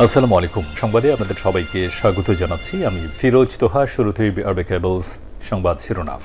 আসসালামু আলাইকুম। সংবাদে আপনাদের সবাইকে স্বাগত জানাচ্ছি। আমি ফিরোজ তোহা। শুরুতেই আরবে কেবলস সংবাদ শিরোনাম।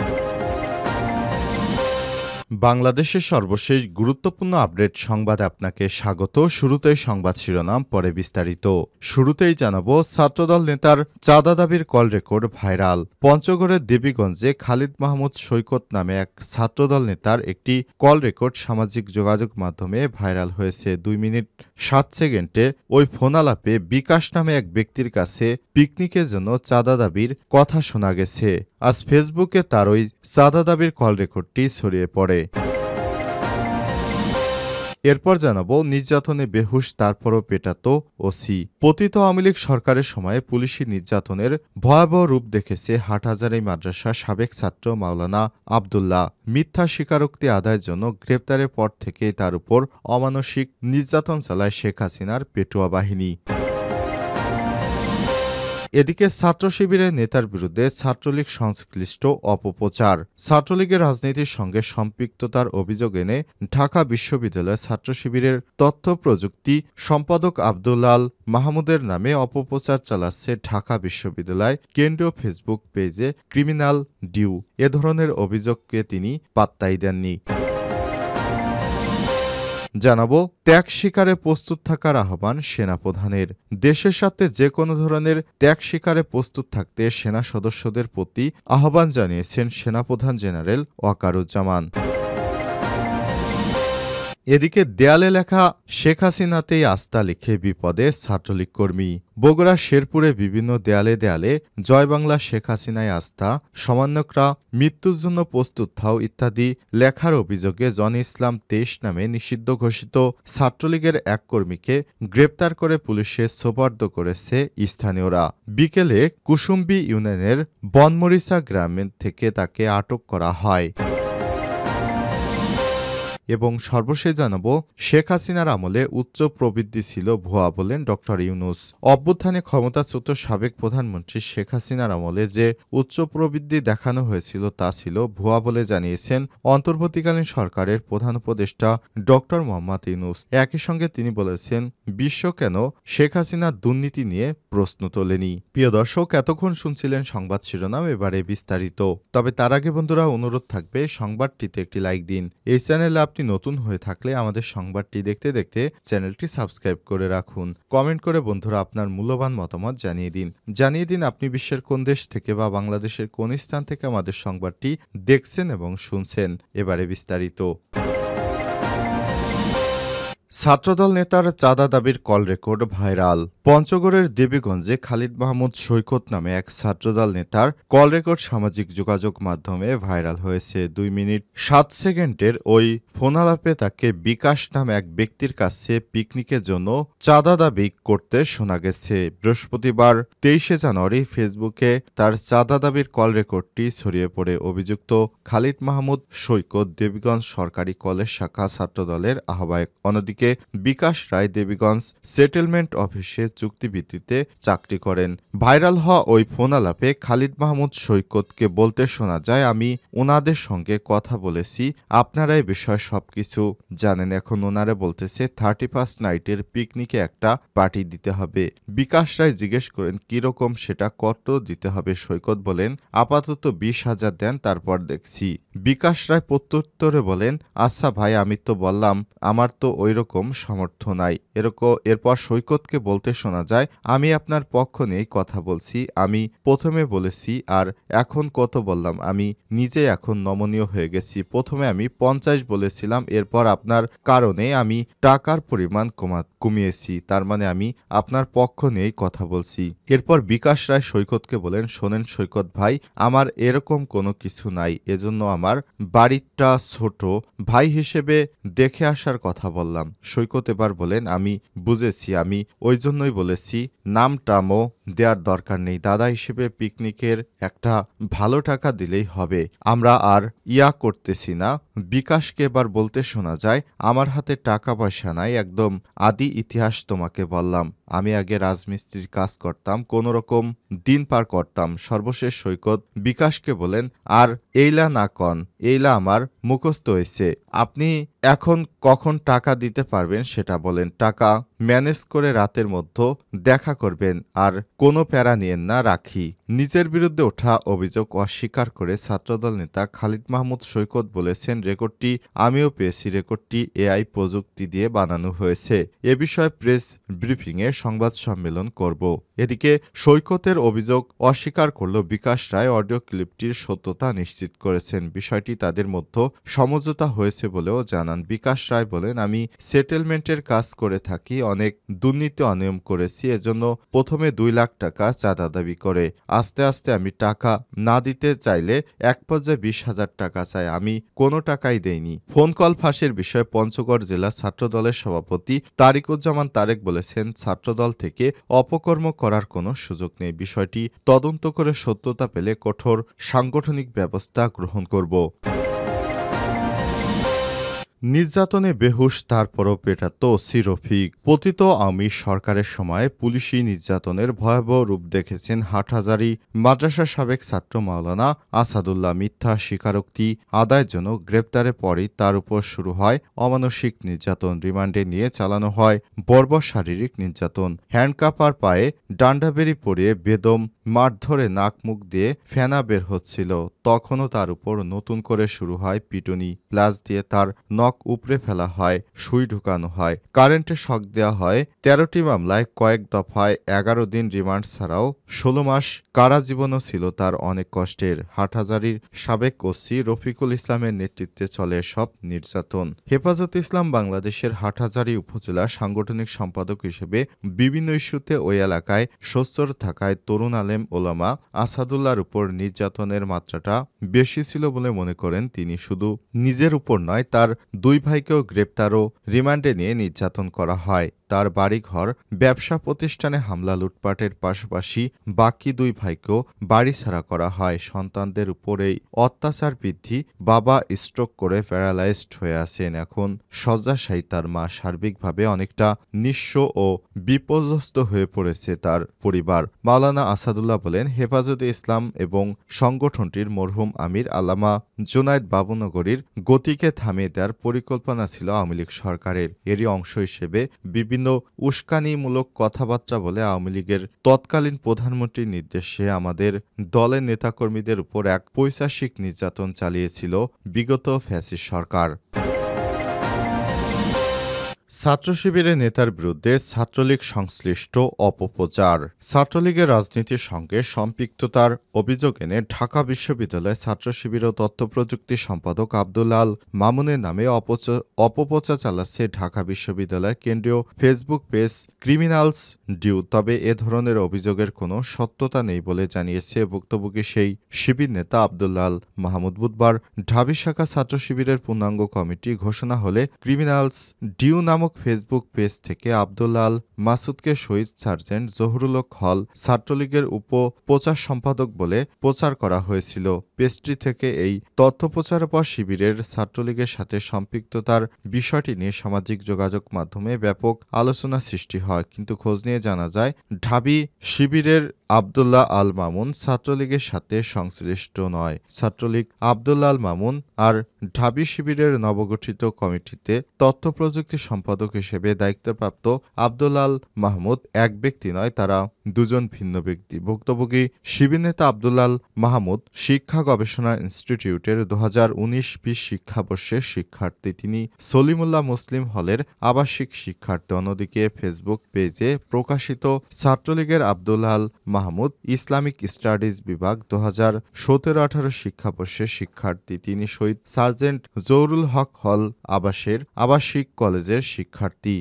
বাংলাদেশের সর্বশেষ গুরুত্বপূর্ণ আপডেট সংবাদে আপনাকে স্বাগত। শুরুতেই সংবাদ শিরোনাম, পরে বিস্তারিত। শুরুতেই জানাবো, ছাত্রদল নেতার চাঁদা দাবির কল রেকর্ড ভাইরাল। পঞ্চগড়ের দেবীগঞ্জে খালিদ মাহমুদ সৈকত নামে এক ছাত্রদল নেতার একটি কল রেকর্ড সামাজিক যোগাযোগ মাধ্যমে ভাইরাল হয়েছে। 2 মিনিট 7 সেকেন্ডে ওই ফোনালাপে বিকাশ নামে এক ব্যক্তির কাছে পিকনিকের জন্য চাঁদা দাবির কথা শোনা গেছে। আজ ফেসবুকে তার ওই চাঁদা দাবির কল রেকর্ডটি ছড়িয়ে পড়ে। এরপর জানাবো, নির্যাতনে বেহুশ তারপরও পেটাতো ওসি। পতিত আওয়ামী লীগ সরকারের সময়ে পুলিশি নির্যাতনের ভয়াবহ রূপ দেখেছে হাটহাজারী মাদ্রাসার সাবেক ছাত্র মাওলানা আবদুল্লাহ। মিথ্যা স্বীকারোক্তি আদায়ের জন্য গ্রেপ্তারের পর থেকেই তার উপর অমানসিক নির্যাতন চালায় শেখ হাসিনার পেটুয়া বাহিনী। এদিকে ছাত্র শিবিরের নেতার বিরুদ্ধে ছাত্রলীগ সংশ্লিষ্ট অপপ্রচার। ছাত্রলীগের রাজনীতির সঙ্গে সম্পৃক্ততার অভিযোগ এনে ঢাকা বিশ্ববিদ্যালয়ের ছাত্র শিবিরের তথ্য প্রযুক্তি সম্পাদক আব্দুল মাহমুদের নামে অপপ্রচার চালাচ্ছে ঢাকা বিশ্ববিদ্যালয় কেন্দ্রীয় ফেসবুক পেজে ক্রিমিনাল ডিউ। এ ধরনের অভিযোগকে তিনি পাত্তাই দেননি। জানাবো, ত্যাগ স্বীকারে প্রস্তুত থাকার আহ্বান সেনাপ্রধানের। দেশের সাথে যে কোনো ধরনের ত্যাগ স্বীকারে প্রস্তুত থাকতে সেনা সদস্যদের প্রতি আহ্বান জানিয়েছেন সেনাপ্রধান জেনারেল ওয়াকারুজ্জামান। এদিকে দেয়ালে লেখা শেখ হাসিনাতেই আস্থা লিখে বিপদে ছাত্রলীগ কর্মী। বগুড়া শেরপুরে বিভিন্ন দেয়ালে দেয়ালে জয় বাংলা শেখ হাসিনায় আস্থা, সমন্বয়করা মৃত্যুর জন্য প্রস্তুত থাও ইত্যাদি লেখার অভিযোগে জনি ইসলাম 23 নামে নিষিদ্ধ ঘোষিত ছাত্রলীগের এক কর্মীকে গ্রেপ্তার করে পুলিশে সোপর্দ করেছে স্থানীয়রা। বিকেলে কুসুম্বি ইউনিয়নের বনমরিচা গ্রাম থেকে তাকে আটক করা হয়। এবং সর্বশেষ জানাবো, শেখ হাসিনার আমলে উচ্চ প্রবৃদ্ধি ছিল ভুয়া বলেন ড ইউনূস। অভ্যুত্থানে ক্ষমতাচ্যুত সাবেক প্রধানমন্ত্রী শেখ হাসিনার আমলে যে উচ্চ প্রবৃদ্ধি দেখানো হয়েছিল তা ছিল ভুয়া বলে জানিয়েছেন অন্তর্বর্তীকালীন সরকারের প্রধান উপদেষ্টা ড মোহাম্মদ ইউনূস। একই সঙ্গে তিনি বলেছেন, বিশ্ব কেন শেখ হাসিনার দুর্নীতি নিয়ে প্রশ্ন তোলেনি। প্রিয় দর্শক, এতক্ষণ শুনছিলেন সংবাদ শিরোনাম, এবারে বিস্তারিত। তবে তার আগে বন্ধুরা, অনুরোধ থাকবে সংবাদটিতে একটি লাইক দিন। এই চ্যানেলে আপনি নতুন হয়ে থাকলে আমাদের সংবাদটি দেখতে দেখতে চ্যানেলটি সাবস্ক্রাইব করে রাখুন। কমেন্ট করে বন্ধুরা আপনার মূল্যবান মতামত জানিয়ে দিন আপনি বিশ্বের কোন দেশ থেকে বা বাংলাদেশের কোন স্থান থেকে আমাদের সংবাদটি দেখছেন এবং শুনছেন। এবারে বিস্তারিত। ছাত্রদল নেতার চাঁদা দাবির কল রেকর্ড ভাইরাল। পঞ্চগড়ের দেবীগঞ্জে খালিদ মাহমুদ সৈকত নামে এক ছাত্রদল নেতার কল রেকর্ড সামাজিক যোগাযোগ মাধ্যমে ভাইরাল হয়েছে। 2 মিনিট 7 সেকেন্ডের ওই ফোনালাপে তাকে বিকাশ নামে এক ব্যক্তির কাছে পিকনিকের জন্য চাঁদা দাবি করতে শোনা গেছে। বৃহস্পতিবার 23 জানুয়ারি ফেসবুকে তার চাঁদা দাবির কল রেকর্ডটি ছড়িয়ে পড়ে। অভিযুক্ত খালিদ মাহমুদ সৈকত দেবীগঞ্জ সরকারি কলেজ শাখা ছাত্রদলের আহ্বায়ক। অন্যদিকে বিকাশ রায় দেবীগঞ্জ সেটেলমেন্ট অফিসে চুক্তিভিত্তিতে চাকরি করেন। ভাইরাল হওয়া ওই ফোনালাপে খালিদ মাহমুদ সৈকতকে বলতে শোনা যায়, আমি ওনাদের সঙ্গে কথা বলেছি, আপনারা এই বিষয়ে সবকিছু জানেন। এখন ওনারা বলতেছে 31 নাইটের পিকনিকে একটা পার্টি দিতে হবে। বিকাশ রায় জিজ্ঞেস করেন কিরকম, সেটা কত দিতে হবে। সৈকত বলেন, আপাতত 20,000 দেন, তারপর দেখছি। বিকাশ রায় প্রত্যুত্তরে বলেন, আচ্ছা ভাই, আমি তো বললাম আমার তো ওইরকম সামর্থ্য নাই। এরপর সৈকতকে বলতে শোনা যায়, আমি আপনার পক্ষ নিয়েই কথা বলছি। আমি প্রথমে বলেছি আর এখন কত বললাম, আমি নিজে এখন নমনীয় হয়ে গেছি। প্রথমে আমি 50 বলেছিলাম, এরপর আপনার কারণে আমি টাকার পরিমাণ কমিয়েছি। তার মানে আমি আপনার পক্ষ নিয়েই কথা বলছি। এরপর বিকাশ রায় সৈকতকে বলেন, শোনেন সৈকত ভাই, আমার এরকম কোনো কিছু নাই, এজন্য আমার বাড়িটা ছোট, ভাই হিসেবে দেখে আসার কথা বললাম। সৈকত এবার বলেন, আমি বুঝেছি, আমি ওই জন্যই বলেছি, নামটামও দেওয়ার দরকার নেই, দাদা হিসেবে পিকনিকের একটা ভালো টাকা দিলেই হবে, আমরা আর করতেছি না। বিকাশকে এবার বলতে শোনা যায়, আমার হাতে টাকা পয়সা নাই, একদম আদি ইতিহাস তোমাকে বললাম, আমি আগে রাজমিস্ত্রির কাজ করতাম, কোন রকম দিন পার করতাম। সর্বশেষ সৈকত বিকাশকে বলেন, আর এইলা না কন, এইলা আমার মুখস্থ হয়েছে, আপনি এখন কখন টাকা দিতে পারবেন সেটা বলেন, টাকা ম্যানেজ করে রাতের মধ্যে দেখা করবেন, আর কোনো প্যারা নিয়েন না রাখি। নিজের বিরুদ্ধে ওঠা অভিযোগ অস্বীকার করে ছাত্রদল নেতা খালিদ মাহমুদ সৈকত বলেছেন, রেকর্ডটি আমিও পেয়েছি, রেকর্ডটি এআই প্রযুক্তি দিয়ে বানানো হয়েছে। এ বিষয়ে প্রেস ব্রিফিংয়ে সংবাদ সম্মেলন করব। এদিকে সৈকতের অভিযোগ অস্বীকার করল বিকাশ রায়। অডিও ক্লিপটির সত্যতা নিশ্চিত করেছেন। বিষয়টি তাদের মধ্যে সমঝোতা হয়েছে বলেও জানান। বিকাশ রায় বলেন, আমি সেটেলমেন্টের কাজ করে থাকি, অনেক দুর্নীতি অনিয়ম করেছি, এজন্য প্রথমে 2 লাখ টাকা চাঁদা দাবি করে আস্তে আস্তে আমি টাকা না দিতে চাইলে এক পর্যায়ে 20,000 টাকা চাই, আমি কোনো টাকাই দেইনি। ফোন কল ফাঁসের বিষয়ে পঞ্চগড় জেলা ছাত্রদলের সভাপতি তারিকুজ্জামান তারেক বলেছেন, ছাত্রদল থেকে অপকর্ম করার কোনো সুযোগ নেই। বিষয়টি তদন্ত করে সত্যতা পেলে কঠোর সাংগঠনিক ব্যবস্থা গ্রহণ করব। নির্যাতনে বেহুশ তারপরও পেটাত ওসি রফিক। পতিত আওয়ামী সরকারের সময় পুলিশি নির্যাতনের ভয়াবহ রূপ দেখেছেন হাটহাজারী মাদ্রাসার সাবেক ছাত্র মাওলানা আসাদুল্লাহ। মিথ্যা স্বীকারোক্তি আদায়ের জন্য গ্রেপ্তারের পরই তার উপর শুরু হয় অমানসিক নির্যাতন। রিমান্ডে নিয়ে চালানো হয় বর্বর শারীরিক নির্যাতন। হ্যান্ডকাপ আর পায়ে ডান্ডাবেরি পরিয়ে বেদম মারধরে নাক মুখ দিয়ে ফেনা বের হচ্ছিল, তখনও তার উপর নতুন করে শুরু হয় পিটুনি। প্লাস দিয়ে তার নখ উপড়ে ফেলা হয়, সুই ঢুকানো হয়, কারেন্টে শক দেওয়া হয়। 13টি মামলায় কয়েক দফায় 11 দিন রিমান্ড ছাড়াও 16 মাস কারাজীবনও ছিল তার অনেক কষ্টের। হাটহাজারীর সাবেক ওসি রফিকুল ইসলামের নেতৃত্বে চলে সব নির্যাতন। হেফাজতে ইসলাম বাংলাদেশের হাটহাজারী উপজেলা সাংগঠনিক সম্পাদক হিসেবে বিভিন্ন ইস্যুতে ওই এলাকায় সোচ্চার থাকায় তরুণ আলেম ওলামা আসাদুল্লাহর উপর নির্যাতনের মাত্রাটা বেশি ছিল বলে মনে করেন তিনি। শুধু নিজের উপর নয়, তার 2 ভাইকেও গ্রেপ্তার ও রিমান্ডে নিয়ে নির্যাতন করা হয়। তার বাড়িঘর, ব্যবসা প্রতিষ্ঠানে হামলা, লুটপাটের পাশাপাশি বাকি 2 ভাইকেও বাড়িছাড়া করা হয়। সন্তানদের উপর এই অত্যাচার বৃদ্ধি। বাবা স্ট্রোক করে প্যারালাইজড হয়ে আছেন, এখন শয্যাশায়ী তার মা। সার্বিকভাবে অনেকটা নিঃস্ব ও বিপর্যস্ত হয়ে পড়েছে তার পরিবার। মাওলানা আসাদুল্লাহ বলেন, হেফাজতে ইসলাম এবং সংগঠনটির মরহুম আমির আল্লামা জুনায়েদ বাবুনগরীর গতিকে থামিয়ে দেওয়ার পরিকল্পনা ছিল আওয়ামী লীগ সরকারের। এরই অংশ হিসেবে বিভিন্ন উস্কানিমূলক কথাবার্তা বলে আওয়ামী লীগের তৎকালীন প্রধানমন্ত্রীর নির্দেশে আমাদের দলের নেতাকর্মীদের উপর এক পৈশাচিক নির্যাতন চালিয়েছিল বিগত ফ্যাসিস্ট সরকার। ছাত্র শিবিরের নেতার বিরুদ্ধে ছাত্রলীগ সংশ্লিষ্ট অপপ্রচার। ছাত্রলীগের রাজনীতির সঙ্গে সম্পৃক্ততার অভিযোগ এনে ঢাকা বিশ্ববিদ্যালয়ের ছাত্র শিবির ও তথ্যপ্রযুক্তি সম্পাদক আব্দুল আল মামুনের নামে অপপ্রচার চালাচ্ছে ঢাকা বিশ্ববিদ্যালয়ের কেন্দ্রীয় ফেসবুক পেজ ক্রিমিনালস ডিউ। তবে এ ধরনের অভিযোগের কোনো সত্যতা নেই বলে জানিয়েছে ভুক্তভোগী সেই শিবির নেতা আব্দুল আল মাহমুদ। বুধবার ঢাবি শাখা ছাত্র শিবিরের পূর্ণাঙ্গ কমিটি ঘোষণা হলে ক্রিমিনালস ডিউ নামক ফেসবুক পেজ থেকে আব্দুল আল মাসুদকে শহীদ সার্জেন্ট জহুরুল হল ছাত্রলীগের উপপ্রচার সম্পাদক বলে প্রচার করা হয়েছিল। পেজটি থেকে এই তথ্য প্রচারের পর শিবিরের ছাত্রলীগের সাথে সম্পৃক্ততার বিষয়টি নিয়ে সামাজিক যোগাযোগ মাধ্যমে ব্যাপক আলোচনা সৃষ্টি হয়। কিন্তু খোঁজ নিয়ে জানা যায়, ঢাবি শিবিরের আব্দুল্লাহ আল মামুন ছাত্রলীগের সাথে সংশ্লিষ্ট নয়। ছাত্রলীগ আব্দুল্লাহ আল মামুন আর ঢাবি শিবিরের নবগঠিত কমিটিতে তথ্য প্রযুক্তি সম্পাদক হিসেবে দায়িত্বপ্রাপ্ত আব্দুল আল মাহমুদ এক ব্যক্তি নয়, তারা দুজন ভিন্ন ব্যক্তি। ভুক্তভোগী শিবির নেতা আব্দুল আল মাহমুদ শিক্ষা গবেষণা ইনস্টিটিউটের 2019-20 শিক্ষাবর্ষের শিক্ষার্থী। তিনি সলিমুল্লাহ মুসলিম হলের আবাসিক শিক্ষার্থী। অন্যদিকে ফেসবুক পেজে প্রকাশিত ছাত্রলীগের আব্দুল আল মাহমুদ ইসলামিক স্টাডিজ বিভাগ 2017-18 শিক্ষাবর্ষের শিক্ষার্থী। তিনি শহীদ সার্জেন্ট জহুরুল হল আবাসিক কলেজের শিক্ষার্থী।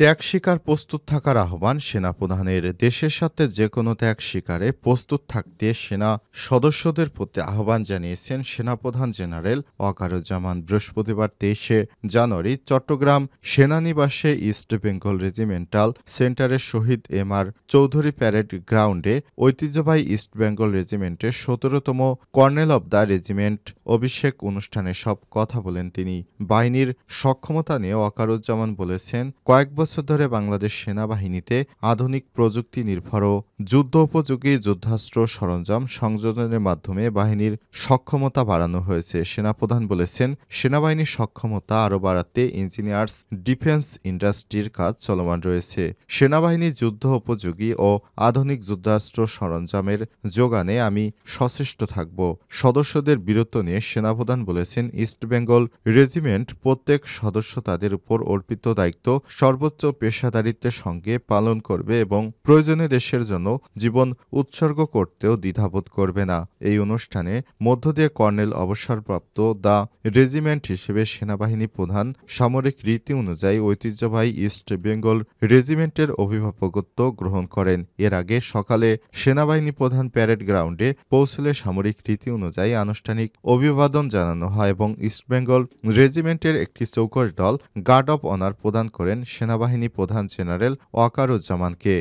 ত্যাগ স্বীকার প্রস্তুত থাকার আহ্বান সেনাপ্রধানের। দেশের সাথে যেকোনো ত্যাগ স্বীকারে প্রস্তুত থাকতে সেনা সদস্যদের প্রতি আহ্বান জানিয়েছেন সেনাপ্রধান জেনারেল ওয়াকারুজ্জামান। বৃহস্পতিবার 23 জানুয়ারি চট্টগ্রাম সেনানিবাসে ইস্ট বেঙ্গল রেজিমেন্টাল সেন্টারের শহীদ এম.আর. চৌধুরী প্যারেড গ্রাউন্ডে ঐতিহ্যবাহী ইস্ট বেঙ্গল রেজিমেন্টের 17তম কর্নেল অব দ্য রেজিমেন্ট অভিষেক অনুষ্ঠানে সব কথা বলেন তিনি। বাহিনীর সক্ষমতা নিয়ে ওয়াকারুজ্জামান বলেছেন, কয়েক বছর বছর ধরে বাংলাদেশ সেনাবাহিনীতে আধুনিক প্রযুক্তি নির্ভর ও যুদ্ধোপযোগী যুদ্ধাস্ত্র সরঞ্জাম সংযোজনের মাধ্যমে বাহিনীর সক্ষমতা বাড়ানো হয়েছে। সেনাপ্রধান বলেছেন, সেনাবাহিনীর সক্ষমতা আরও বাড়াতে ইঞ্জিনিয়ার্স ডিফেন্স ইন্ডাস্ট্রির কাজ চলমান রয়েছে। সেনাবাহিনী যুদ্ধ উপযোগী ও আধুনিক যুদ্ধাস্ত্র সরঞ্জামের যোগানে আমি সচেষ্ট থাকব। সদস্যদের বীরত্ব নিয়ে সেনাপ্রধান বলেছেন, ইস্ট বেঙ্গল রেজিমেন্ট প্রত্যেক সদস্য তাদের উপর অর্পিত দায়িত্ব সর্বোচ্চ পেশাদারিত্বের সঙ্গে পালন করবে এবং প্রয়োজনে দেশের জন্য জীবন উৎসর্গ করতেও দ্বিধাবোধ করবে না। এই অনুষ্ঠানে মধ্য দিয়ে কর্নেল অবসরপ্রাপ্ত দ্য রেজিমেন্ট হিসেবে সেনাবাহিনী প্রধান সামরিক রীতি অনুযায়ী ঐতিহ্যবাহী ইস্ট বেঙ্গল রেজিমেন্টের অভিভাবকত্ব গ্রহণ করেন। এর আগে সকালে সেনাবাহিনী প্রধান প্যারেড গ্রাউন্ডে পৌঁছলে সামরিক রীতি অনুযায়ী আনুষ্ঠানিক অভিবাদন জানানো হয় এবং ইস্টবেঙ্গল রেজিমেন্টের একটি চৌকস দল গার্ড অব অনার প্রদান করেন সেনাবাহিনী প্রধান জেনারেল ওয়াকারুজ্জামানকে।